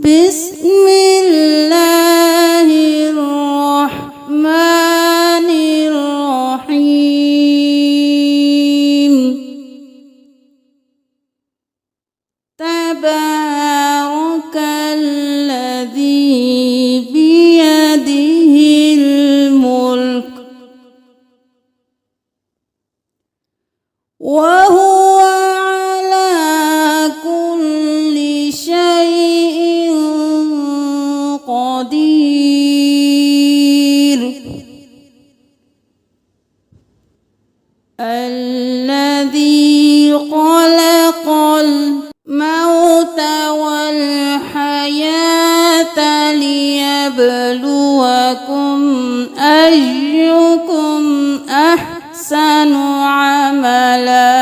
Bismillahirrahmanirrahim. Tabarakalladzi biyadihil mulk wa huwa ala kulli syai'in qadir. Alladzi khalaqal mauta wal hayata liyabluwakum ayyukum ahsanu amala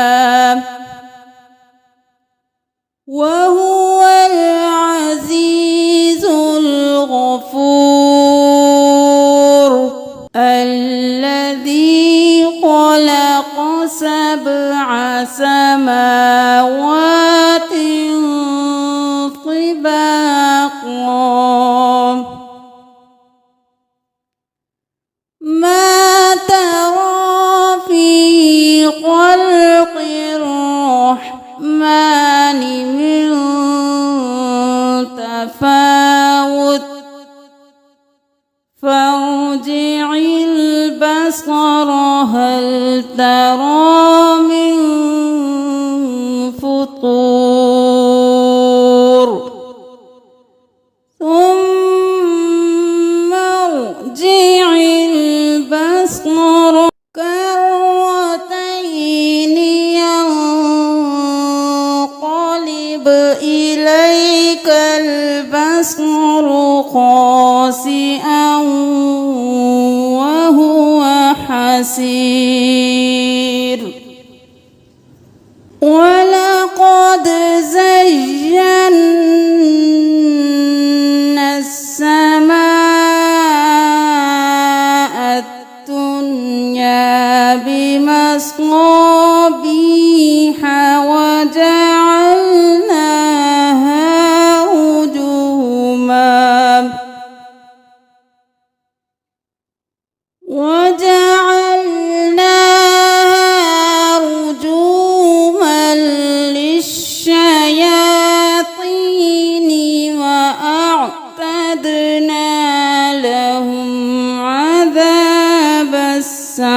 wa huwal azizul ghafur. Alladzi khalaqa sab'a samawatin tibaqan ma tara fi khalqir rahmani min tafawut farji'il basara hal tara min futur thumma rji'il basara karratayni yanqalib ilaykal basaru khasi'an wa huwa hasir. Walaqad zayyana as-samaa'a ad-dunya bimasrabiha wa ja'alnaha rujuman للشياطين وأعتدنا لهم عذاب السعير.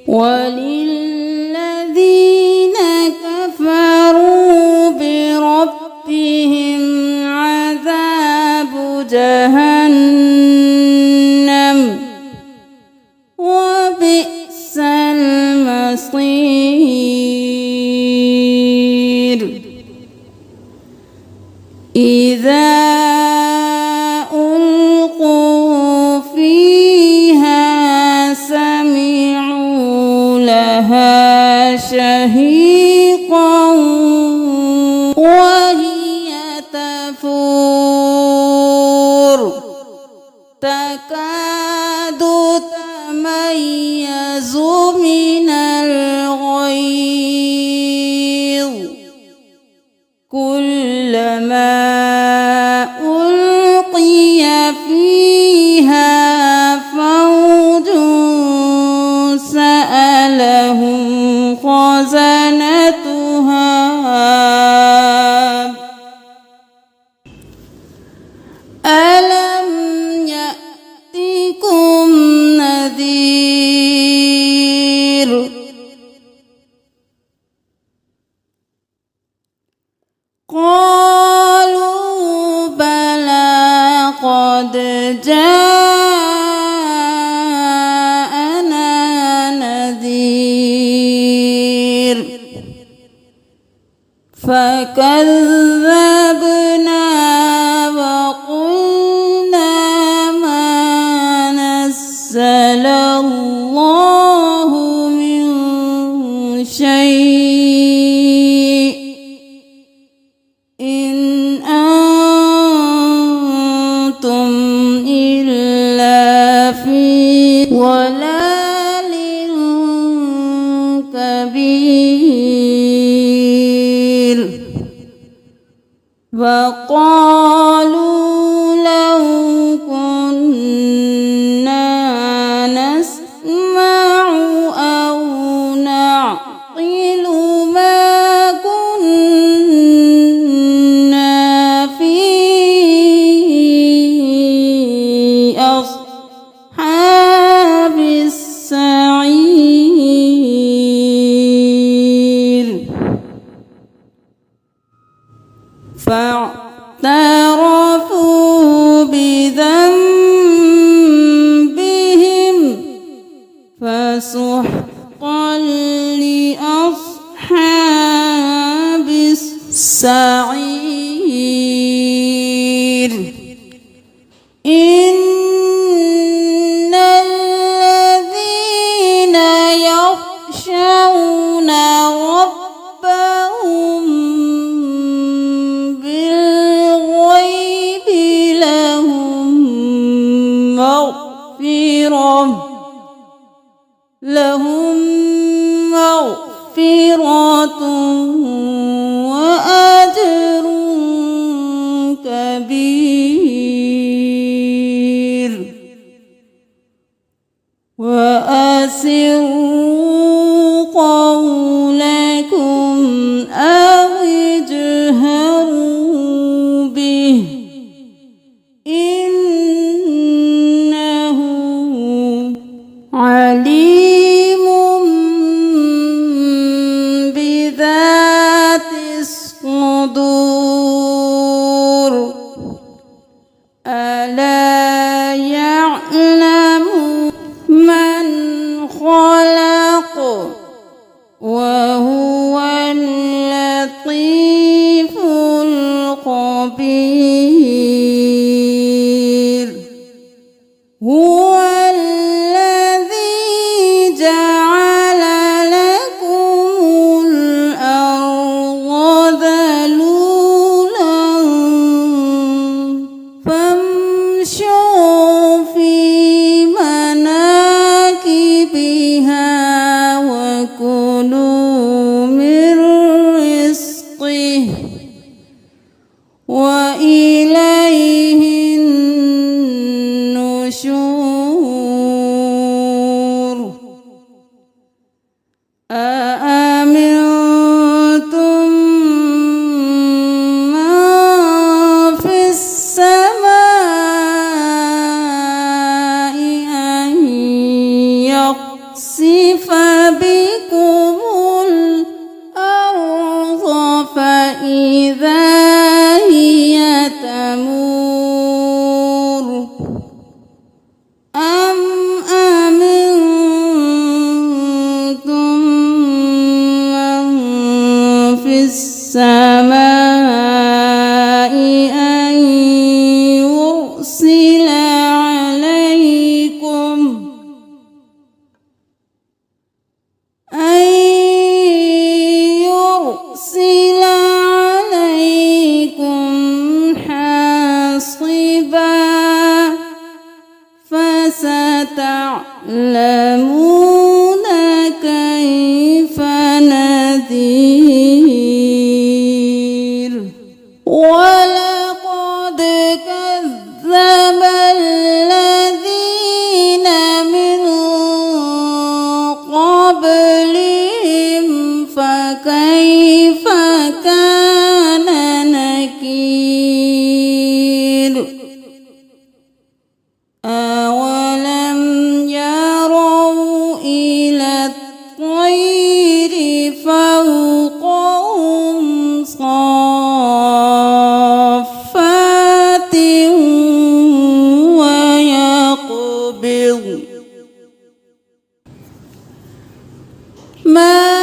وللذين كفروا بربهم عذاب جهنم وبئس المصير. إذا ألقوا فيها سمعوا لها شهيقا وهي تفور تكاد تميز من الغيظ كلما ألقي فيها فوج سألهم خزنتها ألم يأتكم نذير. قالوا بلى قد جاءنا نذير فكذبنا وقلنا ما نزل الله من شيء إن أنتم إلا في ضلال كبير. وقالوا لو كنا نسمع أو نعقل ما كنا في أصحاب السعير فاعترفوا بذنبهم فسحقا لأصحاب السعير إن الذين يخشون ربهم بالغيب لهم مغفرة وأجر كبير وأسروا قولكم أو اجهروا به إنه عليم بذات الصدور ألا يعلم من خلق وهو اللطيف الخبير هو الذي جعل لكم الأرض ذلولا فامشوا في مناكبها وكلوا من رزقه وإليه النشور أأمنتم من في السماء أن يخسف بكم الأرض فإذا هي تمور أم أمنتم من في السماء أن يرسل عليكم حاصبا فستعلمون كيف نذير ولقد كذب الذين من قبلهم فكيف كان نكير أولم يروا إلى الطير فوقهم صافات ويقبض ما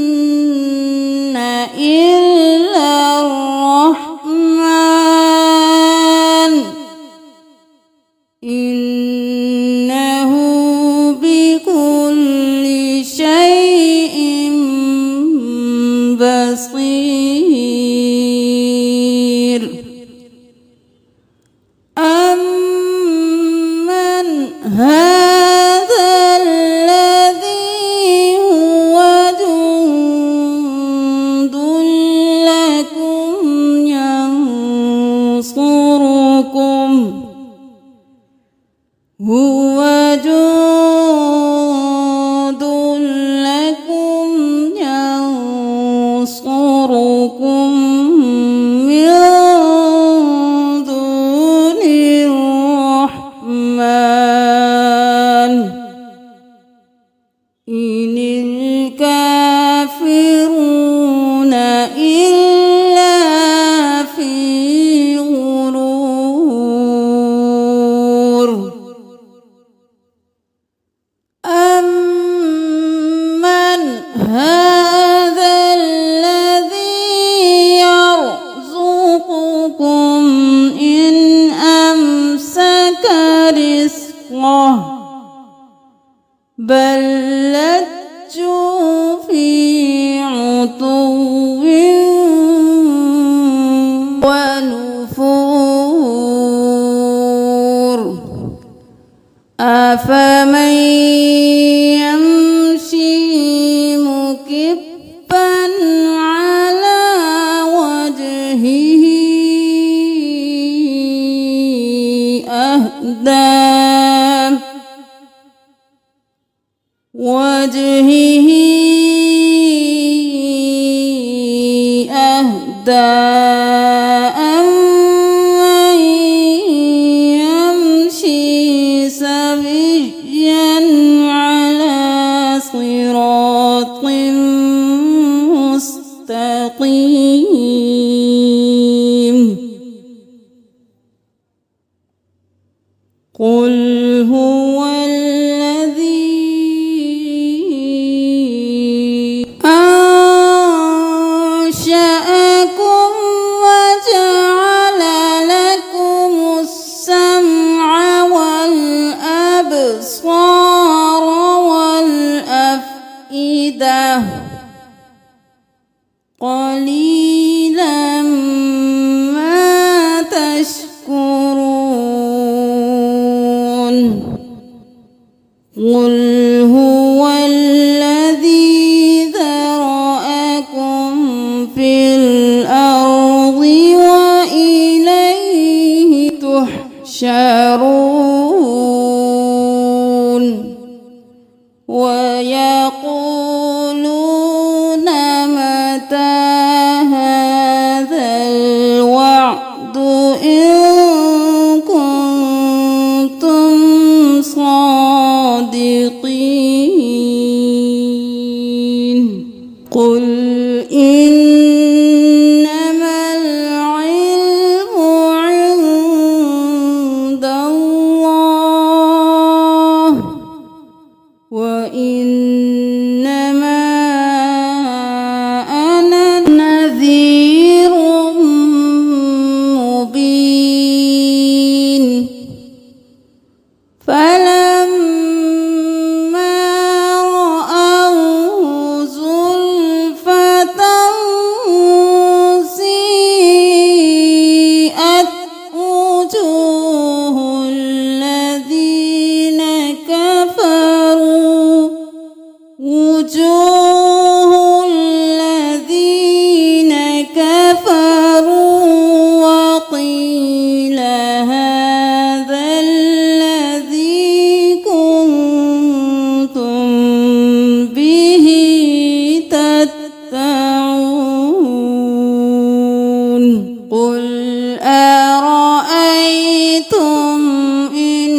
يمسكهن إلا الرحمن إنه بكل شيء بصير أمن هذا الذي هو جند الكافرون إلا في غرور أمن هذا الذي يرزقكم إن أمسك رزقه بل لجوا في عتو ونفور أفمن يمشي مكبا على وجهه أهدى أمن يمشي سويا على صراط مستقيم قل هو الذي أنشأكم وجعل لكم السمع والأبصار والأفئدة قليلا ما تشكرون قل هو الذي ذرأكم في الأرض وإليه تحشرون ويقولون متى هذا الوعد إن كنتم صادقين قل إنما العلم عند الله وإنما أنا نذير مبين فلما رأوه زلفة سيئت وجوه الذين كفروا وقيل هذا الذي كنتم به تدعون قل أرأيتم إن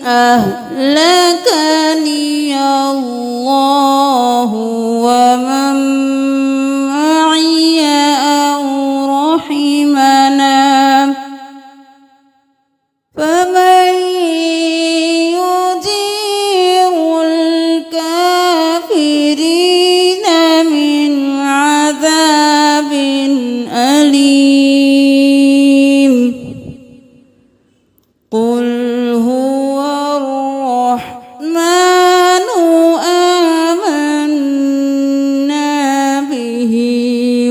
أهلكني الله ومن معي أو رحمنا فمن يجير الكافرين من عذاب أليم قل هو الرحمن آمنا به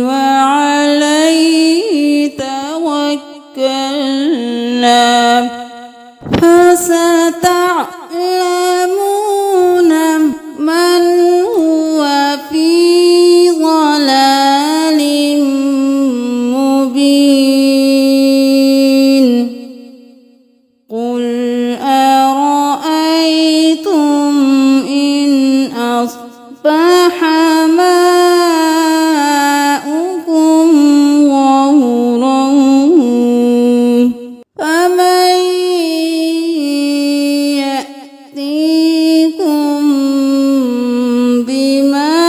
وعليه توكلنا فستعلمون من هو في ضلال مبين قل أرأيتم إن أصبح ماؤكم غورا فمن يأتيكم بماء